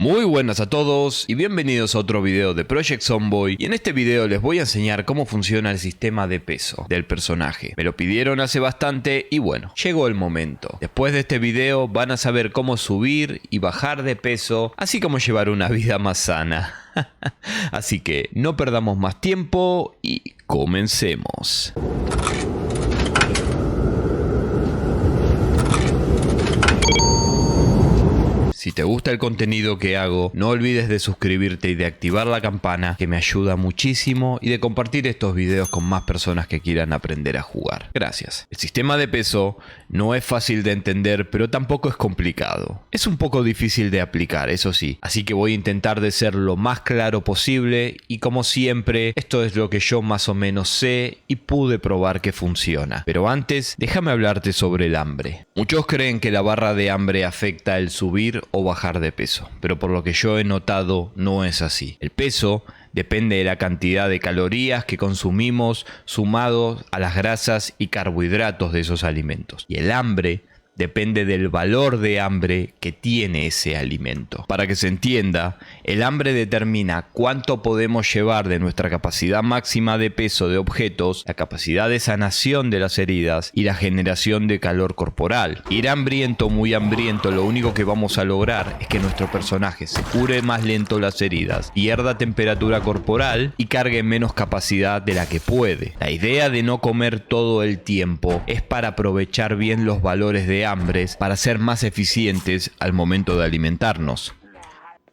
Muy buenas a todos y bienvenidos a otro video de Project Zomboid, y en este video les voy a enseñar cómo funciona el sistema de peso del personaje. Me lo pidieron hace bastante y bueno, llegó el momento. Después de este video van a saber cómo subir y bajar de peso, así como llevar una vida más sana. Así que no perdamos más tiempo y comencemos. Si te gusta el contenido que hago, no olvides de suscribirte y de activar la campana, que me ayuda muchísimo, y de compartir estos videos con más personas que quieran aprender a jugar. Gracias. El sistema de peso no es fácil de entender, pero tampoco es complicado. Es un poco difícil de aplicar, eso sí, así que voy a intentar de ser lo más claro posible, y como siempre, esto es lo que yo más o menos sé y pude probar que funciona. Pero antes, déjame hablarte sobre el hambre. Muchos creen que la barra de hambre afecta el subir o bajar de peso, pero por lo que yo he notado no es así. El peso depende de la cantidad de calorías que consumimos sumados a las grasas y carbohidratos de esos alimentos, y el hambre depende del valor de hambre que tiene ese alimento. Para que se entienda, el hambre determina cuánto podemos llevar de nuestra capacidad máxima de peso de objetos, la capacidad de sanación de las heridas y la generación de calor corporal. Ir hambriento, muy hambriento, lo único que vamos a lograr es que nuestro personaje se cure más lento las heridas, pierda temperatura corporal y cargue menos capacidad de la que puede. La idea de no comer todo el tiempo es para aprovechar bien los valores de hambres para ser más eficientes al momento de alimentarnos.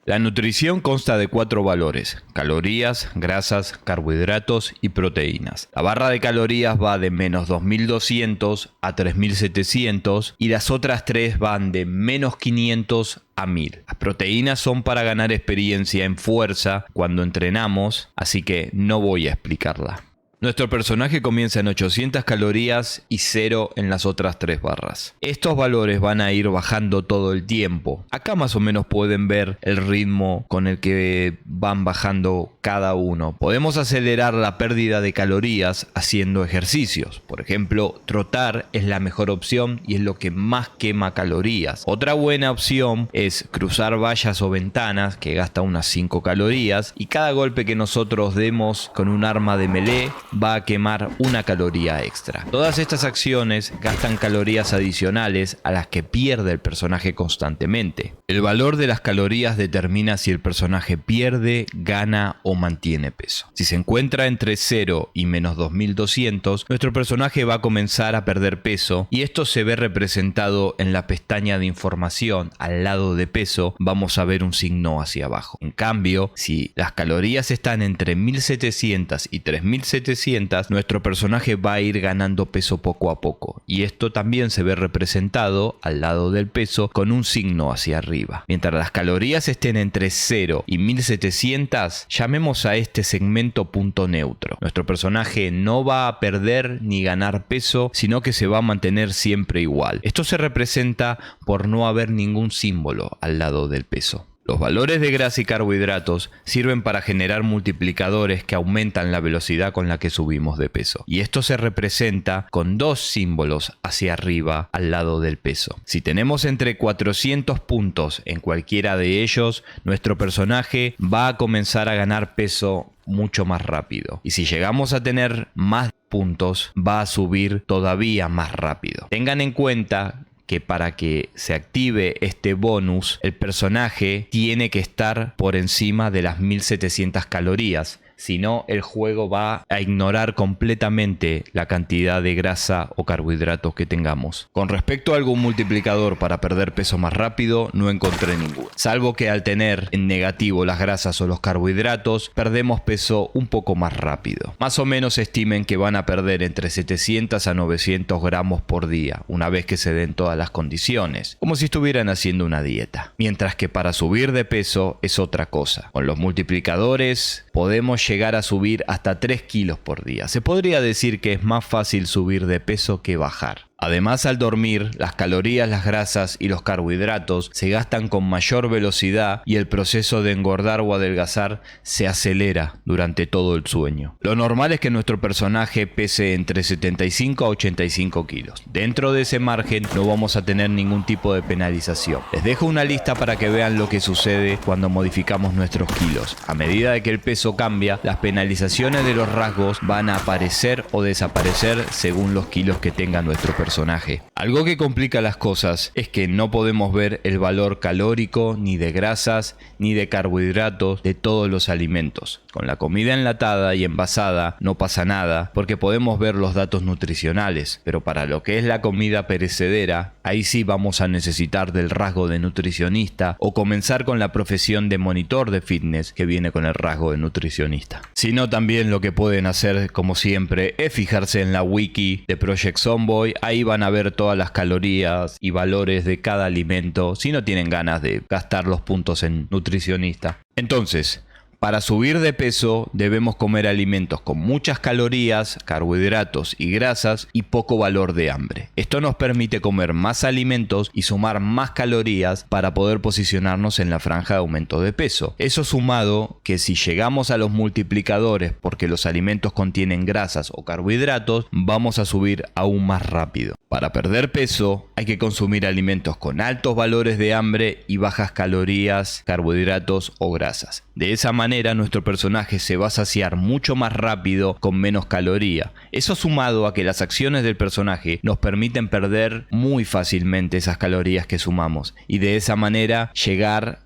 La nutrición consta de 4 valores: calorías, grasas, carbohidratos y proteínas. La barra de calorías va de menos 2200 a 3700 y las otras 3 van de menos 500 a 1000. Las proteínas son para ganar experiencia en fuerza cuando entrenamos, así que no voy a explicarla. Nuestro personaje comienza en 800 calorías y 0 en las otras 3 barras. Estos valores van a ir bajando todo el tiempo. Acá más o menos pueden ver el ritmo con el que van bajando cada uno. Podemos acelerar la pérdida de calorías haciendo ejercicios. Por ejemplo, trotar es la mejor opción y es lo que más quema calorías. Otra buena opción es cruzar vallas o ventanas, que gasta unas 5 calorías, y cada golpe que nosotros demos con un arma de melee va a quemar una caloría extra. Todas estas acciones gastan calorías adicionales a las que pierde el personaje constantemente. El valor de las calorías determina si el personaje pierde, gana o mantiene peso. Si se encuentra entre 0 y menos 2200, nuestro personaje va a comenzar a perder peso, y esto se ve representado en la pestaña de información. Al lado de peso vamos a ver un signo hacia abajo. En cambio, si las calorías están entre 1700 y 3700, nuestro personaje va a ir ganando peso poco a poco, y esto también se ve representado al lado del peso con un signo hacia arriba. Mientras las calorías estén entre 0 y 1700, llamemos a este segmento punto neutro. Nuestro personaje no va a perder ni ganar peso, sino que se va a mantener siempre igual. Esto se representa por no haber ningún símbolo al lado del peso. Los valores de grasa y carbohidratos sirven para generar multiplicadores que aumentan la velocidad con la que subimos de peso, y esto se representa con 2 símbolos hacia arriba al lado del peso. Si tenemos entre 400 puntos en cualquiera de ellos, nuestro personaje va a comenzar a ganar peso mucho más rápido, y si llegamos a tener más puntos, va a subir todavía más rápido. Tengan en cuenta que para que se active este bonus, el personaje tiene que estar por encima de las 1700 calorías. Si no, el juego va a ignorar completamente la cantidad de grasa o carbohidratos que tengamos. Con respecto a algún multiplicador para perder peso más rápido, no encontré ninguno. Salvo que al tener en negativo las grasas o los carbohidratos, perdemos peso un poco más rápido. Más o menos estimen que van a perder entre 700 a 900 gramos por día, una vez que se den todas las condiciones, como si estuvieran haciendo una dieta. Mientras que para subir de peso es otra cosa. Con los multiplicadores podemos llegar a subir hasta 3 kilos por día. Se podría decir que es más fácil subir de peso que bajar. Además, al dormir, las calorías, las grasas y los carbohidratos se gastan con mayor velocidad y el proceso de engordar o adelgazar se acelera durante todo el sueño. Lo normal es que nuestro personaje pese entre 75 a 85 kilos. Dentro de ese margen no vamos a tener ningún tipo de penalización. Les dejo una lista para que vean lo que sucede cuando modificamos nuestros kilos. A medida de que el peso cambia, las penalizaciones de los rasgos van a aparecer o desaparecer según los kilos que tenga nuestro personaje. Algo que complica las cosas es que no podemos ver el valor calórico ni de grasas ni de carbohidratos de todos los alimentos. Con la comida enlatada y envasada no pasa nada porque podemos ver los datos nutricionales, pero para lo que es la comida perecedera, ahí sí vamos a necesitar del rasgo de nutricionista o comenzar con la profesión de monitor de fitness que viene con el rasgo de nutricionista. Si no, también lo que pueden hacer, como siempre, es fijarse en la wiki de Project Zomboid. Ahí van a ver todas las calorías y valores de cada alimento si no tienen ganas de gastar los puntos en nutricionista. Entonces, para subir de peso debemos comer alimentos con muchas calorías, carbohidratos y grasas y poco valor de hambre. Esto nos permite comer más alimentos y sumar más calorías para poder posicionarnos en la franja de aumento de peso. Eso sumado que si llegamos a los multiplicadores porque los alimentos contienen grasas o carbohidratos, vamos a subir aún más rápido. Para perder peso hay que consumir alimentos con altos valores de hambre y bajas calorías, carbohidratos o grasas. De esa manera nuestro personaje se va a saciar mucho más rápido con menos caloría. Eso sumado a que las acciones del personaje nos permiten perder muy fácilmente esas calorías que sumamos y de esa manera llegar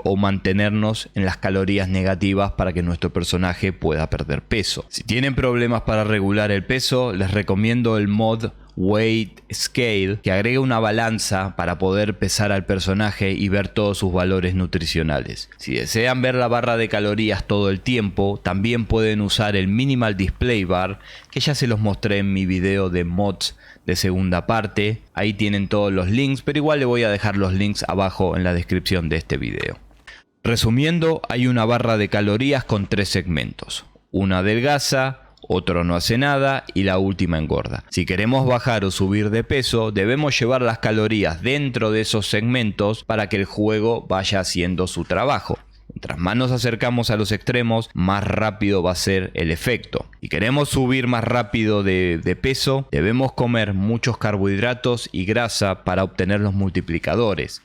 o mantenernos en las calorías negativas para que nuestro personaje pueda perder peso. Si tienen problemas para regular el peso, les recomiendo el mod Weight Scale, que agrega una balanza para poder pesar al personaje y ver todos sus valores nutricionales. Si desean ver la barra de calorías todo el tiempo, también pueden usar el Minimal Display Bar, que ya se los mostré en mi video de mods de segunda parte. Ahí tienen todos los links, pero igual le voy a dejar los links abajo en la descripción de este video. Resumiendo, hay una barra de calorías con 3 segmentos. Una adelgaza, otro no hace nada y la última engorda. Si queremos bajar o subir de peso, debemos llevar las calorías dentro de esos segmentos para que el juego vaya haciendo su trabajo. Mientras más nos acercamos a los extremos, más rápido va a ser el efecto. Si queremos subir más rápido de peso, debemos comer muchos carbohidratos y grasa para obtener los multiplicadores,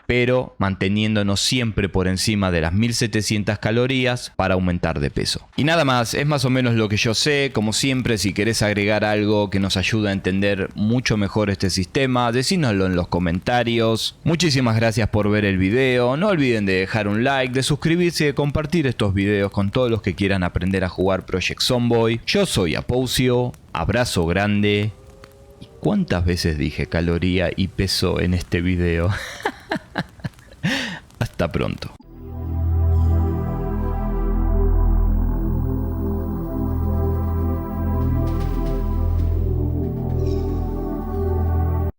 pero manteniéndonos siempre por encima de las 1700 calorías para aumentar de peso. Y nada más, es más o menos lo que yo sé. Como siempre, si querés agregar algo que nos ayude a entender mucho mejor este sistema, decínoslo en los comentarios. Muchísimas gracias por ver el video. No olviden de dejar un like, de suscribirse y de compartir estos videos con todos los que quieran aprender a jugar Project Zomboid. Yo soy Apousio, abrazo grande. ¿Y cuántas veces dije caloría y peso en este video? Hasta pronto.